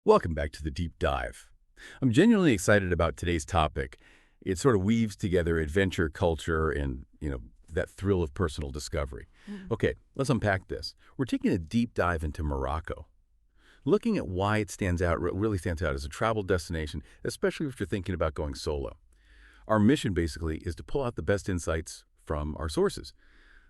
Welcome back to the Deep Dive. I'm genuinely excited about today's topic. It sort of weaves together adventure culture and, that thrill of personal discovery. Mm. Okay, let's unpack this. We're taking a deep dive into Morocco, looking at why it stands out, really stands out as a travel destination, especially if you're thinking about going solo. Our mission basically is to pull out the best insights from our sources,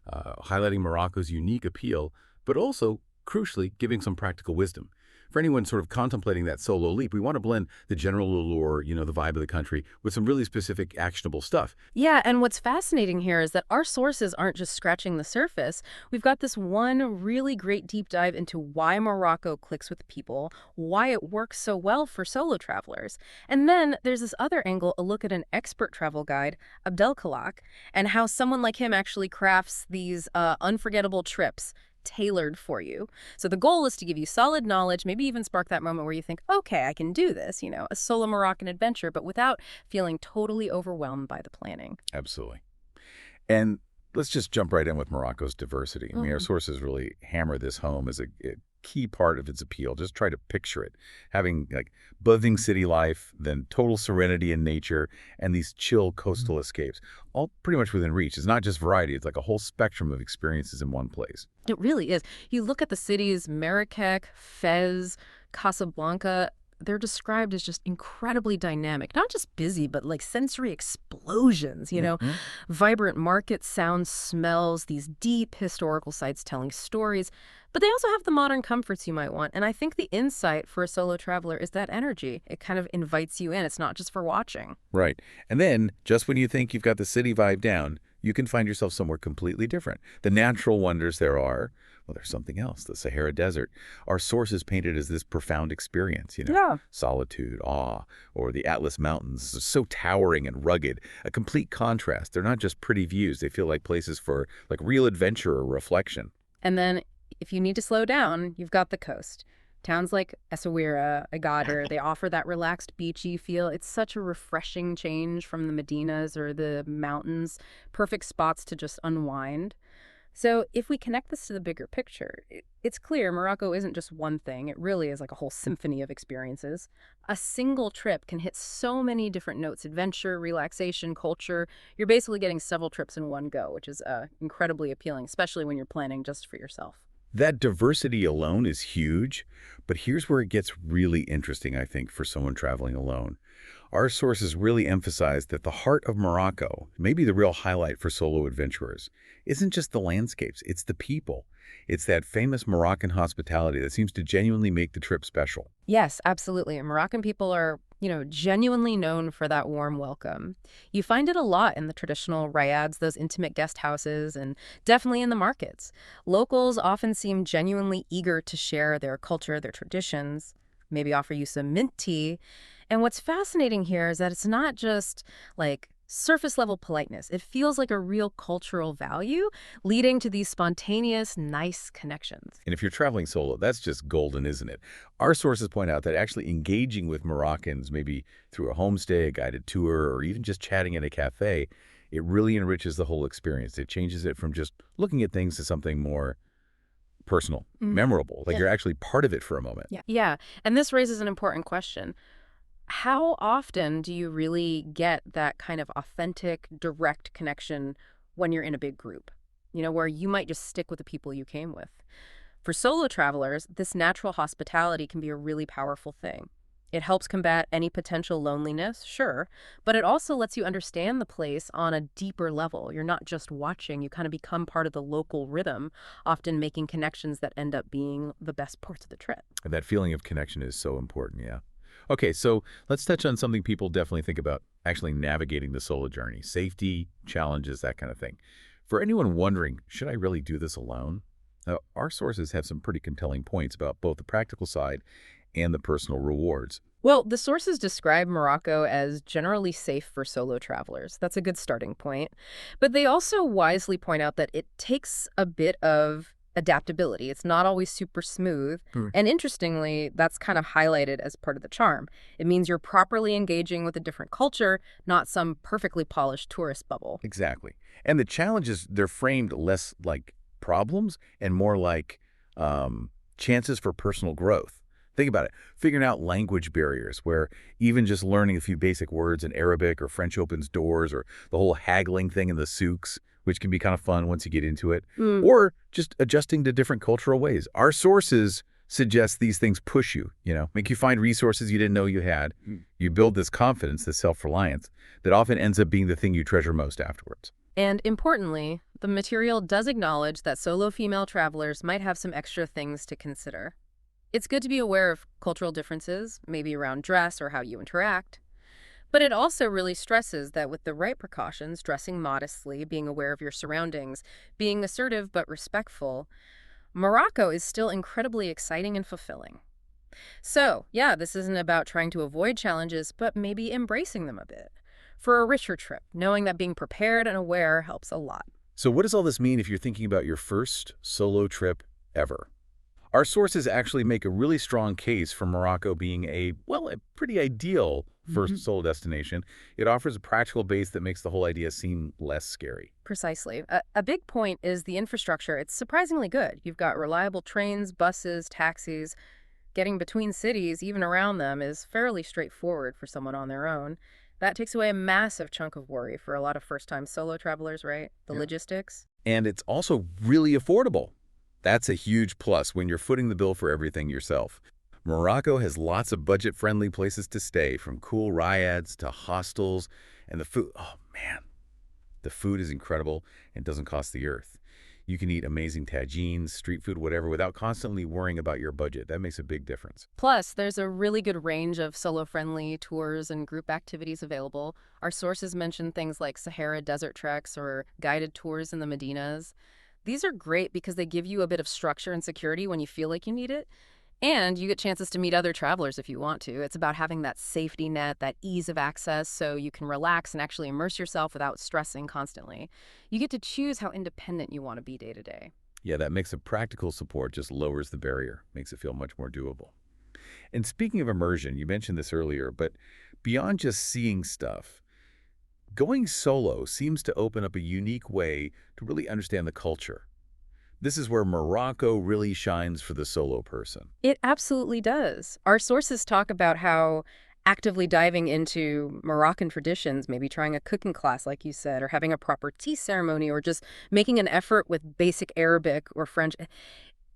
highlighting Morocco's unique appeal, but also, crucially, giving some practical wisdom. For anyone sort of contemplating that solo leap, we want to blend the general allure, the vibe of the country, with some really specific, actionable stuff. Yeah, and what's fascinating here is that our sources aren't just scratching the surface. We've got this one really great deep dive into why Morocco clicks with people, why it works so well for solo travelers. And then there's this other angle, a look at an expert travel guide, Abdelkalak, and how someone like him actually crafts these unforgettable trips tailored for you. So the goal is to give you solid knowledge, maybe even spark that moment where you think, okay, I can do this, a solo Moroccan adventure, but without feeling totally overwhelmed by the planning. Absolutely. And let's just jump right in with Morocco's diversity. I mean, our Mm. sources really hammer this home as a key part of its appeal. Just try to picture it. Having like buzzing city life, then total serenity in nature, and these chill coastal escapes, all pretty much within reach. It's not just variety, it's like a whole spectrum of experiences in one place. It really is. You look at the cities, Marrakech, Fez, Casablanca, they're described as just incredibly dynamic, not just busy, but like sensory explosions. Mhm. Vibrant markets, sounds, smells, these deep historical sites telling stories. But they also have the modern comforts you might want. And I think the insight for a solo traveler is that energy. It kind of invites you in. It's not just for watching. Right. And then, just when you think you've got the city vibe down, you can find yourself somewhere completely different. The natural wonders there are, well, there's something else, the Sahara Desert. Our sources painted as this profound experience, Yeah. solitude, awe, or the Atlas Mountains, so towering and rugged, a complete contrast. They're not just pretty views. They feel like places for like real adventure or reflection. And then if you need to slow down, you've got the coast. Towns like Essaouira, Agadir, they offer that relaxed, beachy feel. It's such a refreshing change from the Medinas or the mountains. Perfect spots to just unwind. So if we connect this to the bigger picture, it's clear Morocco isn't just one thing. It really is like a whole symphony of experiences. A single trip can hit so many different notes: adventure, relaxation, culture. You're basically getting several trips in one go, which is incredibly appealing, especially when you're planning just for yourself. That diversity alone is huge, but here's where it gets really interesting, I think, for someone traveling alone. Our sources really emphasize that the heart of Morocco, maybe the real highlight for solo adventurers, isn't just the landscapes, it's the people. It's that famous Moroccan hospitality that seems to genuinely make the trip special. Yes, absolutely. And Moroccan people are, genuinely known for that warm welcome. You find it a lot in the traditional riads, those intimate guest houses, and definitely in the markets. Locals often seem genuinely eager to share their culture, their traditions, maybe offer you some mint tea. And what's fascinating here is that it's not just like surface level politeness. It feels like a real cultural value, leading to these spontaneous, nice connections. And if you're traveling solo, that's just golden, isn't it? Our sources point out that actually engaging with Moroccans, maybe through a homestay, a guided tour, or even just chatting in a cafe, it really enriches the whole experience. It changes it from just looking at things to something more personal, Mm. memorable, like Yeah. you're actually part of it for a moment. Yeah. And this raises an important question. How often do you really get that kind of authentic, direct connection when you're in a big group? Where you might just stick with the people you came with. For solo travelers, this natural hospitality can be a really powerful thing. It helps combat any potential loneliness, sure, but it also lets you understand the place on a deeper level. You're not just watching, you kind of become part of the local rhythm, often making connections that end up being the best parts of the trip. And that feeling of connection is so important, yeah. Okay, so let's touch on something people definitely think about actually navigating the solo journey. Safety, challenges, that kind of thing. For anyone wondering, should I really do this alone? Now, our sources have some pretty compelling points about both the practical side and the personal rewards. Well, the sources describe Morocco as generally safe for solo travelers. That's a good starting point. But they also wisely point out that it takes a bit of adaptability. It's not always super smooth. Hmm. And interestingly, that's kind of highlighted as part of the charm. It means you're properly engaging with a different culture, not some perfectly polished tourist bubble. Exactly. And the challenges, they're framed less like problems and more like chances for personal growth. Think about it. Figuring out language barriers where even just learning a few basic words in Arabic or French opens doors, or the whole haggling thing in the souks, which can be kind of fun once you get into it, Mm. or just adjusting to different cultural ways. Our sources suggest these things push you, make you find resources you didn't know you had. You build this confidence, this self-reliance that often ends up being the thing you treasure most afterwards. And importantly, the material does acknowledge that solo female travelers might have some extra things to consider. It's good to be aware of cultural differences, maybe around dress or how you interact. But it also really stresses that with the right precautions, dressing modestly, being aware of your surroundings, being assertive but respectful, Morocco is still incredibly exciting and fulfilling. So, yeah, this isn't about trying to avoid challenges, but maybe embracing them a bit. For a richer trip, knowing that being prepared and aware helps a lot. So what does all this mean if you're thinking about your first solo trip ever? Our sources actually make a really strong case for Morocco being a pretty ideal first solo destination. It offers a practical base that makes the whole idea seem less scary. Precisely. A big point is the infrastructure. It's surprisingly good. You've got reliable trains, buses, taxis. Getting between cities, even around them, is fairly straightforward for someone on their own. That takes away a massive chunk of worry for a lot of first-time solo travelers, right? The Yeah. logistics. And it's also really affordable. That's a huge plus when you're footing the bill for everything yourself. Morocco has lots of budget-friendly places to stay, from cool ryads to hostels, and the food, oh man, the food is incredible and doesn't cost the earth. You can eat amazing tagines, street food, whatever, without constantly worrying about your budget. That makes a big difference. Plus, there's a really good range of solo-friendly tours and group activities available. Our sources mention things like Sahara Desert treks or guided tours in the Medinas. These are great because they give you a bit of structure and security when you feel like you need it. And you get chances to meet other travelers if you want to. It's about having that safety net, that ease of access, so you can relax and actually immerse yourself without stressing constantly. You get to choose how independent you want to be day to day. Yeah, that mix of practical support just lowers the barrier, makes it feel much more doable. And speaking of immersion, you mentioned this earlier, but beyond just seeing stuff, going solo seems to open up a unique way to really understand the culture. This is where Morocco really shines for the solo person. It absolutely does. Our sources talk about how actively diving into Moroccan traditions, maybe trying a cooking class, like you said, or having a proper tea ceremony, or just making an effort with basic Arabic or French,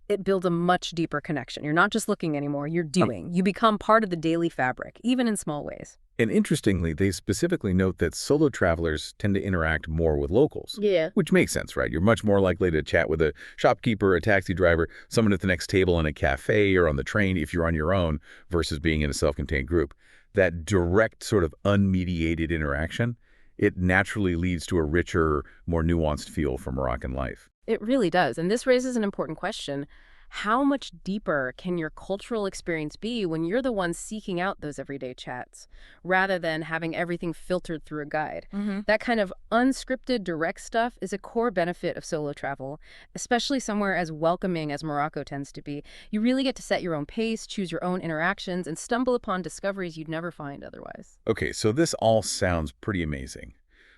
it builds a much deeper connection. You're not just looking anymore, you're doing. You become part of the daily fabric, even in small ways. And interestingly, they specifically note that solo travelers tend to interact more with locals. Yeah. Which makes sense, right? You're much more likely to chat with a shopkeeper, a taxi driver, someone at the next table in a cafe or on the train if you're on your own versus being in a self-contained group. That direct sort of unmediated interaction, it naturally leads to a richer, more nuanced feel for Moroccan life. It really does. And this raises an important question. How much deeper can your cultural experience be when you're the one seeking out those everyday chats, rather than having everything filtered through a guide? That kind of unscripted, direct stuff is a core benefit of solo travel, especially somewhere as welcoming as Morocco tends to be. You really get to set your own pace, choose your own interactions, and stumble upon discoveries you'd never find otherwise. Okay, so this all sounds pretty amazing.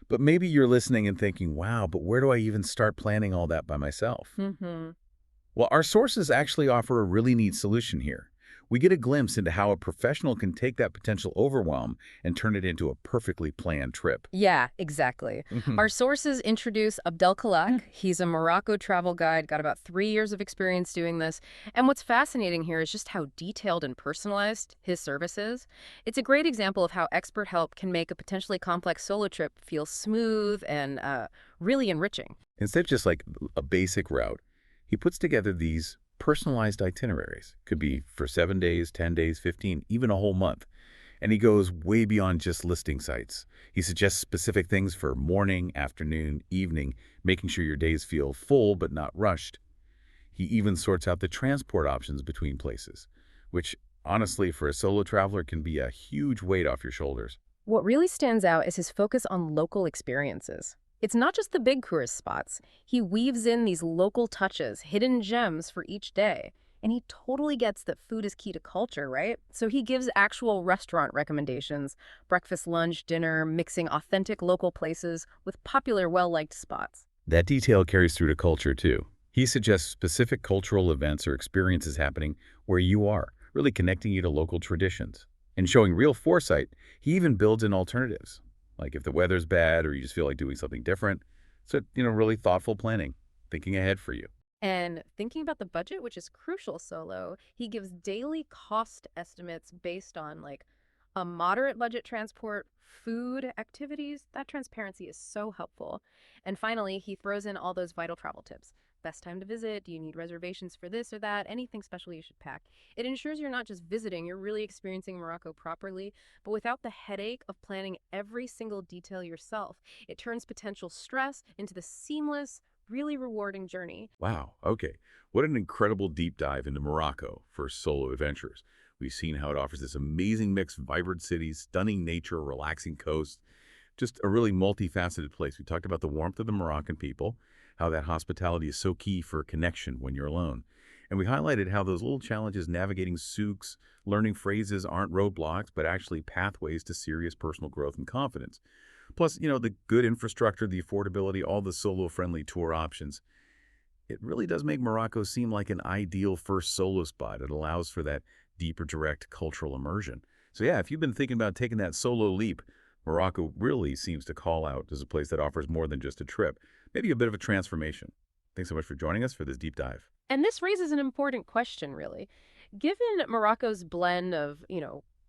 But maybe you're listening and thinking, wow, but where do I even start planning all that by myself? Mm-hmm. Well, our sources actually offer a really neat solution here. We get a glimpse into how a professional can take that potential overwhelm and turn it into a perfectly planned trip. Yeah, exactly. Our sources introduce Abdel Kalak. He's a Morocco travel guide, got about 3 years of experience doing this. And what's fascinating here is just how detailed and personalized his service is. It's a great example of how expert help can make a potentially complex solo trip feel smooth and really enriching. Instead of just like a basic route, he puts together these personalized itineraries. Could be for 7 days, 10 days, 15, even a whole month. And he goes way beyond just listing sites. He suggests specific things for morning, afternoon, evening, making sure your days feel full but not rushed. He even sorts out the transport options between places, which honestly for a solo traveler can be a huge weight off your shoulders. What really stands out is his focus on local experiences. It's not just the big tourist spots. He weaves in these local touches, hidden gems for each day. And he totally gets that food is key to culture, right? So he gives actual restaurant recommendations, breakfast, lunch, dinner, mixing authentic local places with popular, well-liked spots. That detail carries through to culture too. He suggests specific cultural events or experiences happening where you are, really connecting you to local traditions. And showing real foresight, he even builds in alternatives, like if the weather's bad or you just feel like doing something different. So, really thoughtful planning, thinking ahead for you. And thinking about the budget, which is crucial solo, he gives daily cost estimates based on like a moderate budget transport, food, activities. That transparency is so helpful. And finally, he throws in all those vital travel tips. Best time to visit? Do you need reservations for this or that? Anything special you should pack. It ensures you're not just visiting, you're really experiencing Morocco properly, but without the headache of planning every single detail yourself. It turns potential stress into the seamless, really rewarding journey. Wow, okay. What an incredible deep dive into Morocco for solo adventures. We've seen how it offers this amazing mix of vibrant cities, stunning nature, relaxing coast, just a really multifaceted place. We talked about the warmth of the Moroccan people, how that hospitality is so key for connection when you're alone. And we highlighted how those little challenges navigating souks, learning phrases aren't roadblocks, but actually pathways to serious personal growth and confidence. Plus, the good infrastructure, the affordability, all the solo-friendly tour options. It really does make Morocco seem like an ideal first solo spot. It allows for that deeper, direct cultural immersion. So yeah, if you've been thinking about taking that solo leap, Morocco really seems to call out as a place that offers more than just a trip, maybe a bit of a transformation. Thanks so much for joining us for this deep dive. And this raises an important question, really. Given Morocco's blend of,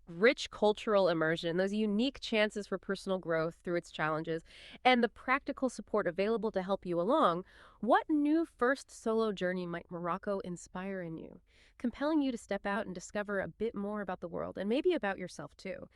rich cultural immersion, those unique chances for personal growth through its challenges, and the practical support available to help you along, what new first solo journey might Morocco inspire in you, compelling you to step out and discover a bit more about the world and maybe about yourself too?